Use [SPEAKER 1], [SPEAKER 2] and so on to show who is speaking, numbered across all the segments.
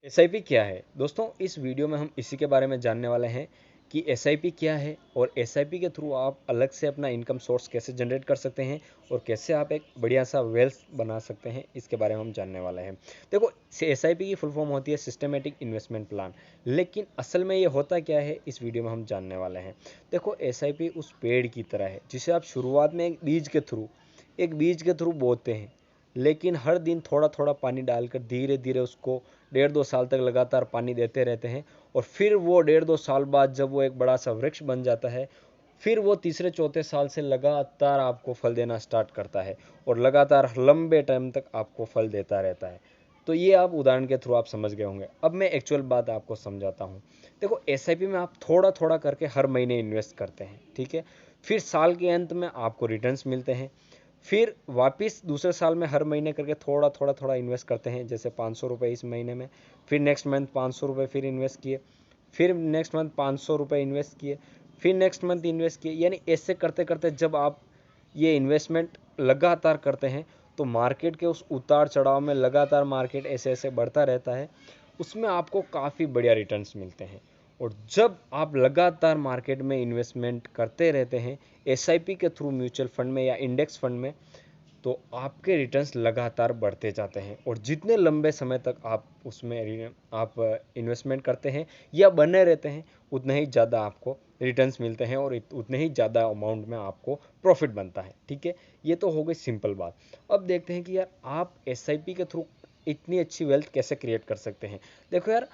[SPEAKER 1] SIP क्या है दोस्तों? इस वीडियो में हम इसी के बारे में जानने वाले हैं कि एसआईपी क्या है और एसआईपी के थ्रू आप अलग से अपना इनकम सोर्स कैसे जनरेट कर सकते हैं और कैसे आप एक बढ़िया सा वेल्थ बना सकते हैं, इसके बारे में हम जानने वाले हैं। देखो, एसआईपी की फुल फॉर्म होती है सिस्टमेटिक इन्वेस्टमेंट प्लान, लेकिन असल में ये होता क्या है इस वीडियो में हम जानने वाले हैं। देखो, एसआईपी उस पेड़ की तरह है जिसे आप शुरुआत में एक बीज के थ्रू बोते हैं, लेकिन हर दिन थोड़ा थोड़ा पानी डालकर धीरे धीरे उसको 1.5-2 साल तक लगातार पानी देते रहते हैं। और फिर वो 1.5-2 साल बाद जब वो एक बड़ा सा वृक्ष बन जाता है, फिर वो तीसरे चौथे साल से लगातार आपको फल देना स्टार्ट करता है और लगातार लंबे टाइम तक आपको फल देता रहता है। तो ये आप उदाहरण के थ्रू आप समझ गए होंगे। अब मैं एक्चुअल बात आपको समझाता हूँ। देखो, एसआईपी में आप थोड़ा थोड़ा करके हर महीने इन्वेस्ट करते हैं, ठीक है। फिर साल के अंत में आपको रिटर्न्स मिलते हैं। फिर वापस दूसरे साल में हर महीने करके थोड़ा थोड़ा थोड़ा इन्वेस्ट करते हैं, जैसे 500 रुपये इस महीने में, फिर नेक्स्ट मंथ 500 रुपये फिर इन्वेस्ट किए, फिर नेक्स्ट मंथ 500 रुपये इन्वेस्ट किए, फिर नेक्स्ट मंथ इन्वेस्ट किए। यानी ऐसे करते करते जब आप ये इन्वेस्टमेंट लगातार करते हैं तो मार्केट के उस उतार चढ़ाव में लगातार मार्केट ऐसे ऐसे बढ़ता रहता है, उसमें आपको काफ़ी बढ़िया रिटर्न्स मिलते हैं। और जब आप लगातार मार्केट में इन्वेस्टमेंट करते रहते हैं एसआईपी के थ्रू म्यूचुअल फंड में या इंडेक्स फंड में, तो आपके रिटर्न्स लगातार बढ़ते जाते हैं। और जितने लंबे समय तक आप उसमें आप इन्वेस्टमेंट करते हैं या बने रहते हैं, उतने ही ज़्यादा आपको रिटर्न्स मिलते हैं और उतने ही ज़्यादा अमाउंट में आपको प्रॉफिट बनता है, ठीक है। ये तो हो गई सिंपल बात। अब देखते हैं कि यार आप एसआईपी के थ्रू इतनी अच्छी वेल्थ कैसे क्रिएट कर सकते हैं। देखो यार,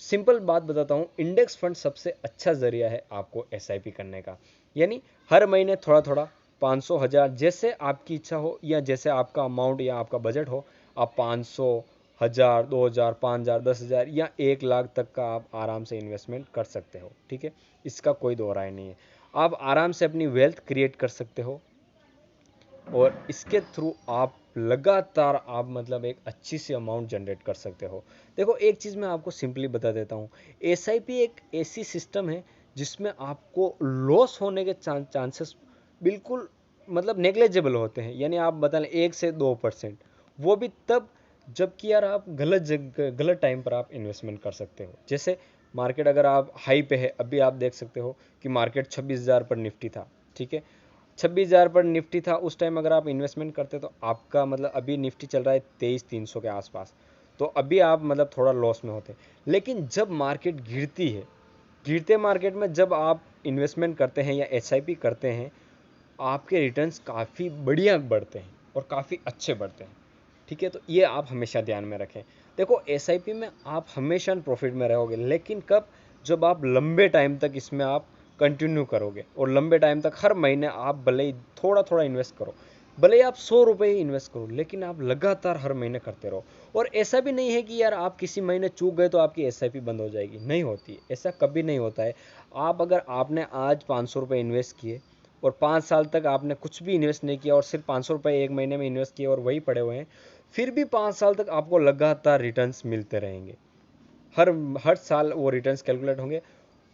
[SPEAKER 1] सिंपल बात बताता हूँ, इंडेक्स फंड सबसे अच्छा जरिया है आपको एसआईपी करने का। यानी हर महीने थोड़ा थोड़ा 500, 1000, जैसे आपकी इच्छा हो या जैसे आपका अमाउंट या आपका बजट हो, आप 500, 1000, 2000, 5000, 10,000 या 1 लाख तक का आप आराम से इन्वेस्टमेंट कर सकते हो, ठीक है। इसका कोई दो राय नहीं है। आप आराम से अपनी वेल्थ क्रिएट कर सकते हो और इसके थ्रू आप लगातार आप मतलब एक अच्छी सी अमाउंट जनरेट कर सकते हो। देखो, एक चीज़ मैं आपको सिंपली बता देता हूँ। एसआईपी एक ऐसी सिस्टम है जिसमें आपको लॉस होने के चांसेस बिल्कुल मतलब नेग्लेजेबल होते हैं। यानी आप बता लें 1 से 2%, वो भी तब जबकि यार आप गलत जगह गलत टाइम पर आप इन्वेस्टमेंट कर सकते हो। जैसे मार्केट अगर आप हाई पे है, अभी आप देख सकते हो कि मार्केट 26,000 पर निफ्टी था, ठीक है। 26,000 पर निफ्टी था उस टाइम, अगर आप इन्वेस्टमेंट करते तो आपका मतलब अभी निफ्टी चल रहा है 23,300 के आसपास, तो अभी आप मतलब थोड़ा लॉस में होते। लेकिन जब मार्केट गिरती है, गिरते मार्केट में जब आप इन्वेस्टमेंट करते हैं या एसआईपी करते हैं, आपके रिटर्न्स काफ़ी बढ़िया बढ़ते हैं और काफ़ी अच्छे बढ़ते हैं, ठीक है। तो ये आप हमेशा ध्यान में रखें। देखो, एसआईपी में आप हमेशा प्रॉफिट में रहोगे, लेकिन कब? जब आप लंबे टाइम तक इसमें आप कंटिन्यू करोगे और लंबे टाइम तक हर महीने आप भले ही थोड़ा थोड़ा इन्वेस्ट करो, भले ही आप 100 रुपये ही इन्वेस्ट करो, लेकिन आप लगातार हर महीने करते रहो। और ऐसा भी नहीं है कि यार आप किसी महीने चूक गए तो आपकी एसआईपी बंद हो जाएगी, नहीं होती, ऐसा कभी नहीं होता है। आप अगर आपने आज 500 रुपये इन्वेस्ट किए और 5 साल तक आपने कुछ भी इन्वेस्ट नहीं किया और सिर्फ 500 रुपये एक महीने में इन्वेस्ट किए और वही पड़े हुए हैं, फिर भी 5 साल तक आपको लगातार रिटर्न्स मिलते रहेंगे। हर हर साल वो रिटर्न्स कैलकुलेट होंगे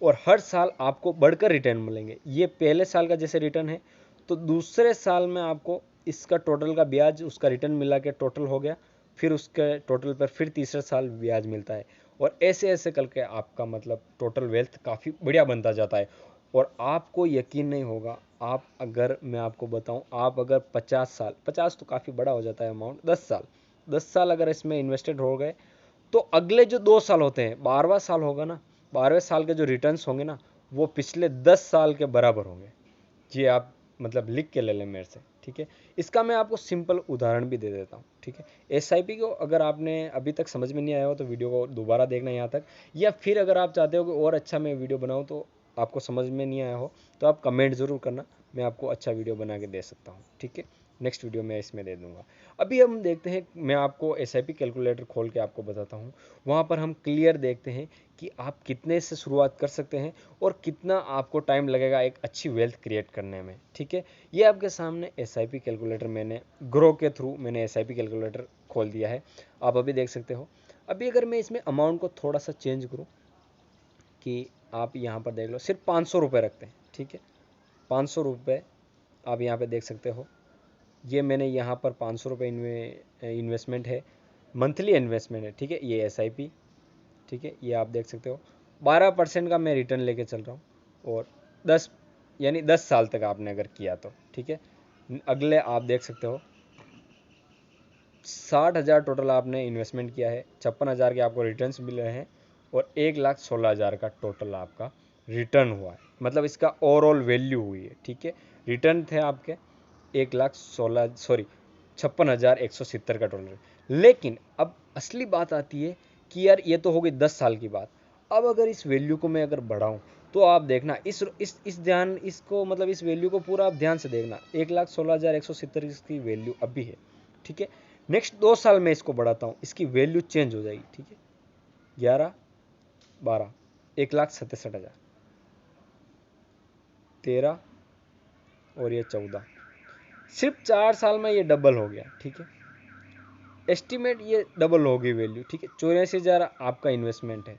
[SPEAKER 1] और हर साल आपको बढ़कर रिटर्न मिलेंगे। ये पहले साल का जैसे रिटर्न है, तो दूसरे साल में आपको इसका टोटल का ब्याज उसका रिटर्न मिला के टोटल हो गया, फिर उसके टोटल पर फिर तीसरे साल ब्याज मिलता है। और ऐसे ऐसे करके आपका मतलब टोटल वेल्थ काफ़ी बढ़िया बनता जाता है। और आपको यकीन नहीं होगा, आप अगर मैं आपको बताऊं, आप अगर 50 साल, 50 तो काफ़ी बड़ा हो जाता है अमाउंट, 10 साल अगर इसमें इन्वेस्टेड हो गए, तो अगले जो 2 साल होते हैं, 12वां साल होगा ना, 12वें साल के जो रिटर्न्स होंगे ना, वो पिछले 10 साल के बराबर होंगे। ये आप मतलब लिख के ले लें मेरे से, ठीक है। इसका मैं आपको सिंपल उदाहरण भी दे देता हूँ, ठीक है। एसआईपी को अगर आपने अभी तक समझ में नहीं आया हो तो वीडियो को दोबारा देखना यहाँ तक, या फिर अगर आप चाहते हो कि और अच्छा मैं वीडियो बनाऊँ तो आपको समझ में नहीं आया हो, तो आप कमेंट ज़रूर करना, मैं आपको अच्छा वीडियो बना के दे सकता हूँ, ठीक है। नेक्स्ट वीडियो में इसमें दे दूंगा। अभी हम देखते हैं, मैं आपको एसआईपी कैलकुलेटर खोल के आपको बताता हूँ। वहाँ पर हम क्लियर देखते हैं कि आप कितने से शुरुआत कर सकते हैं और कितना आपको टाइम लगेगा एक अच्छी वेल्थ क्रिएट करने में, ठीक है। ये आपके सामने एसआईपी कैलकुलेटर मैंने ग्रो के थ्रू मैंने एसआईपी कैलकुलेटर खोल दिया है, आप अभी देख सकते हो। अभी अगर मैं इसमें अमाउंट को थोड़ा सा चेंज करूँ कि आप यहाँ पर देख लो, सिर्फ 500 रुपये रखते हैं, ठीक है। 500 रुपये आप यहाँ पे देख सकते हो। ये मैंने यहाँ पर 500 रुपये इन्वेस्टमेंट है, मंथली इन्वेस्टमेंट है, ठीक है। ये एसआईपी ठीक है, ये आप देख सकते हो 12% का मैं रिटर्न लेके चल रहा हूँ और 10 साल तक आपने अगर किया तो, ठीक है। अगले आप देख सकते हो 60,000 टोटल आपने इन्वेस्टमेंट किया है, 56,000 के आपको रिटर्न्स मिल रहे हैं और 1,16,000 का टोटल आपका रिटर्न हुआ है, मतलब इसका ओवरऑल वैल्यू हुई है, ठीक है। रिटर्न थे आपके 56,170 का टोटल। लेकिन अब असली बात आती है कि यार ये तो हो गई 10 साल की बात। अब अगर इस वैल्यू को मैं अगर बढ़ाऊं तो आप देखना इसको मतलब इस वैल्यू को पूरा आप ध्यान से देखना, 1,16,170 इसकी वैल्यू अभी है, ठीक है। नेक्स्ट 2 साल में इसको बढ़ाता हूँ, इसकी वैल्यू चेंज हो जाएगी, ठीक है। 11, 12, 1,67,000, 13 और ये 14, सिर्फ 4 साल में ये डबल हो गया, ठीक है। एस्टिमेट ये डबल हो गई वैल्यू, ठीक है। 84,000 आपका इन्वेस्टमेंट है,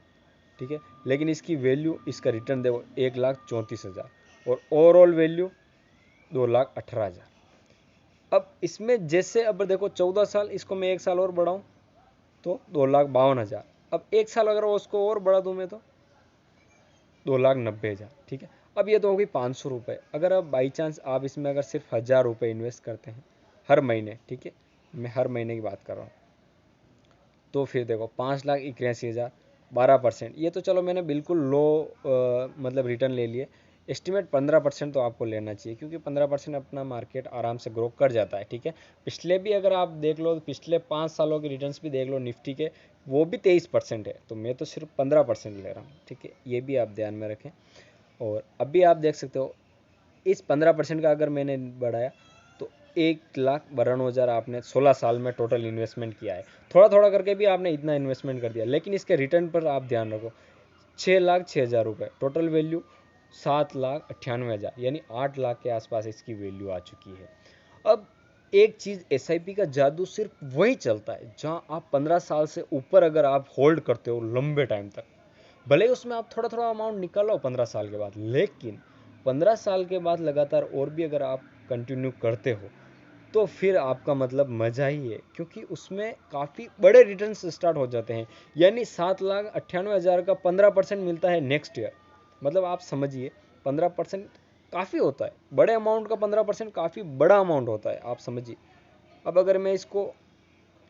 [SPEAKER 1] ठीक है, लेकिन इसकी वैल्यू, इसका रिटर्न देखो 1,34,000 और ओवरऑल वैल्यू 2,18,000। अब इसमें जैसे अब देखो 14 साल, इसको मैं 1 साल और बढ़ाऊं तो 2,52,000। अब 1 साल अगर उसको और बढ़ा दूं मैं तो 2,90,000, ठीक है। अब ये तो हो गई 500 रुपये। अगर अब बाई चांस आप इसमें अगर सिर्फ 1,000 रुपये इन्वेस्ट करते हैं हर महीने, ठीक है, मैं हर महीने की बात कर रहा हूँ, तो फिर देखो 5,81,000, 12%। ये तो चलो मैंने बिल्कुल लो मतलब रिटर्न ले लिए। एस्टिमेट 15% तो आपको लेना चाहिए, क्योंकि 15% अपना मार्केट आराम से ग्रो कर जाता है, ठीक है। पिछले भी अगर आप देख लो, पिछले 5 सालों के रिटर्न्स भी देख लो निफ्टी के, वो भी 23% है, तो मैं तो सिर्फ 15% ले रहा हूँ, ठीक है। ये भी आप ध्यान में रखें। और अभी आप देख सकते हो इस 15% का अगर मैंने बढ़ाया तो 1,92,000 आपने 16 साल में टोटल इन्वेस्टमेंट किया है। थोड़ा थोड़ा करके भी आपने इतना इन्वेस्टमेंट कर दिया, लेकिन इसके रिटर्न पर आप ध्यान रखो, 6,06,000 रुपये टोटल वैल्यू, 7,98,000, यानी 8 लाख के आसपास इसकी वैल्यू आ चुकी है। अब एक चीज़, एसआईपी का जादू सिर्फ वही चलता है जहां आप 15 साल से ऊपर अगर आप होल्ड करते हो लंबे टाइम तक, भले ही उसमें आप थोड़ा थोड़ा अमाउंट निकालो 15 साल के बाद, लेकिन 15 साल के बाद लगातार और भी अगर आप कंटिन्यू करते हो तो फिर आपका मतलब मजा ही है, क्योंकि उसमें काफ़ी बड़े रिटर्न्स स्टार्ट हो जाते हैं। यानी 7,98,000 का 15% मिलता है नेक्स्ट ईयर, मतलब आप समझिए 15% काफ़ी होता है, बड़े अमाउंट का 15% काफ़ी बड़ा अमाउंट होता है, आप समझिए। अब अगर मैं इसको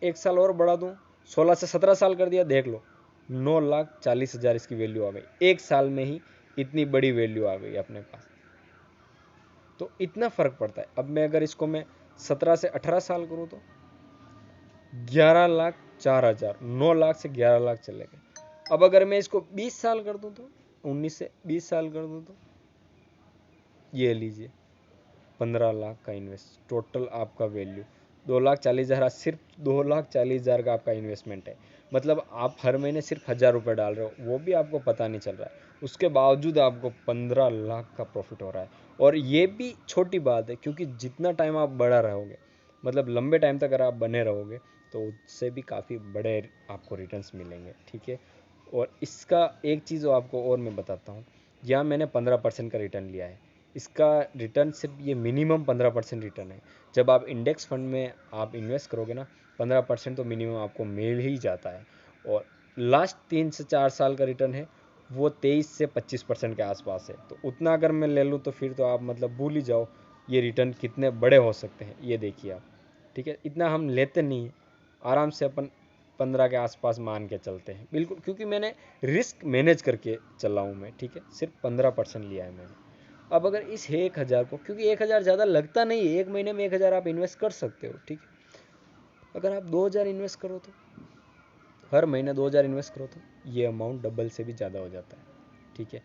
[SPEAKER 1] 1 साल और बढ़ा दूँ, 16 से 17 साल कर दिया, देख लो 9,40,000 इसकी वैल्यू आ गई, 1 साल में ही इतनी बड़ी वैल्यू आ गई अपने पास। तो इतना फ़र्क पड़ता है। अब मैं अगर इसको मैं 17 से 18 साल करूँ तो 11,04,000, 9 लाख से 11 लाख चले गए। अब अगर मैं इसको 20 साल कर दूँ तो 19 से 20 साल कर दूँ तो ये लीजिए 15 लाख का इन्वेस्ट, टोटल आपका वैल्यू 2,40,000, सिर्फ 2,40,000 का आपका इन्वेस्टमेंट है। मतलब आप हर महीने सिर्फ 1,000 रुपये डाल रहे हो, वो भी आपको पता नहीं चल रहा है, उसके बावजूद आपको 15 लाख का प्रॉफिट हो रहा है। और ये भी छोटी बात है, क्योंकि जितना टाइम आप बढ़ा रहोगे, मतलब लंबे टाइम तक अगर आप बने रहोगे तो उससे भी काफ़ी बड़े आपको रिटर्न्स मिलेंगे, ठीक है। और इसका एक चीज़ आपको और मैं बताता हूँ, यहाँ मैंने 15% का रिटर्न लिया है, इसका रिटर्न सिर्फ ये मिनिमम 15% रिटर्न है। जब आप इंडेक्स फंड में आप इन्वेस्ट करोगे ना, 15% तो मिनिमम आपको मिल ही जाता है। और लास्ट 3 से 4 साल का रिटर्न है वो 23 से 25% के आसपास है। तो उतना अगर मैं ले लूँ तो फिर तो आप मतलब भूल ही जाओ ये रिटर्न कितने बड़े हो सकते हैं, ये देखिए आप, ठीक है। इतना हम लेते नहीं हैं, आराम से अपन 15 के आसपास मान के चलते हैं बिल्कुल, क्योंकि मैंने रिस्क मैनेज करके चला हूँ मैं, ठीक है। सिर्फ 15% लिया है मैंने। अब अगर इस 1,000 को, क्योंकि 1,000 ज़्यादा लगता नहीं है, एक महीने में 1,000 आप इन्वेस्ट कर सकते हो, ठीक है। अगर आप 2,000 इन्वेस्ट करो तो, हर महीने 2,000 इन्वेस्ट करो तो ये अमाउंट डबल से भी ज़्यादा हो जाता है, ठीक है।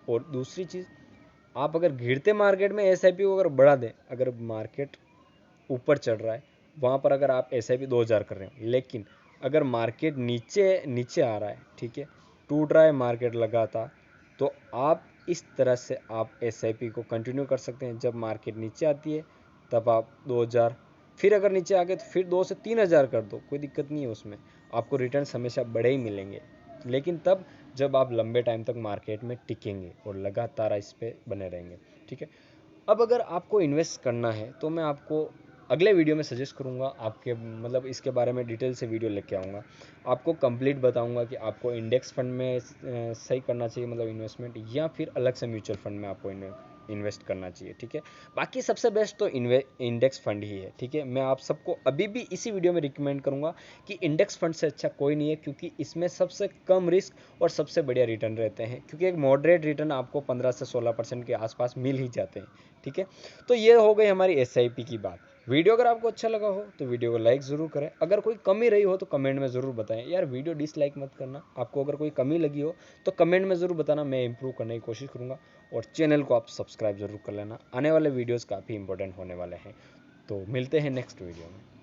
[SPEAKER 1] और दूसरी चीज़, आप अगर गिरते मार्केट में एसआईपी को अगर बढ़ा दें, अगर मार्केट ऊपर चढ़ रहा है वहाँ पर अगर आप एसआईपी 2,000 कर रहे हो, लेकिन अगर मार्केट नीचे नीचे आ रहा है, ठीक है, टूट रहा है मार्केट लगातार, तो आप इस तरह से आप एसआईपी को कंटिन्यू कर सकते हैं। जब मार्केट नीचे आती है तब आप 2,000, फिर अगर नीचे आ गए तो फिर 2 से 3,000 कर दो, कोई दिक्कत नहीं है उसमें, आपको रिटर्न्स हमेशा बड़े ही मिलेंगे। लेकिन तब जब आप लंबे टाइम तक मार्केट में टिकेंगे और लगातार इस पर बने रहेंगे, ठीक है। अब अगर आपको इन्वेस्ट करना है तो मैं आपको अगले वीडियो में सजेस्ट करूँगा आपके, मतलब इसके बारे में डिटेल से वीडियो लेके आऊँगा, आपको कंप्लीट बताऊँगा कि आपको इंडेक्स फंड में सही करना चाहिए मतलब इन्वेस्टमेंट, या फिर अलग से म्यूचुअल फंड में आपको इन्वेस्ट करना चाहिए, ठीक है। बाकी सबसे बेस्ट तो इंडेक्स फंड ही है, ठीक है। मैं आप सबको अभी भी इसी वीडियो में रिकमेंड करूंगा कि इंडेक्स फंड से अच्छा कोई नहीं है, क्योंकि इसमें सबसे कम रिस्क और सबसे बढ़िया रिटर्न रहते हैं, क्योंकि एक मॉडरेट रिटर्न आपको 15 से 16% के आसपास मिल ही जाते हैं, ठीक है। तो ये हो गई हमारी SIP की बात। वीडियो अगर आपको अच्छा लगा हो तो वीडियो को लाइक ज़रूर करें, अगर कोई कमी रही हो तो कमेंट में ज़रूर बताएं। यार वीडियो डिसलाइक मत करना, आपको अगर कोई कमी लगी हो तो कमेंट में ज़रूर बताना, मैं इंप्रूव करने की कोशिश करूँगा। और चैनल को आप सब्सक्राइब ज़रूर कर लेना, आने वाले वीडियोस काफ़ी इंपॉर्टेंट होने वाले हैं। तो मिलते हैं नेक्स्ट वीडियो में।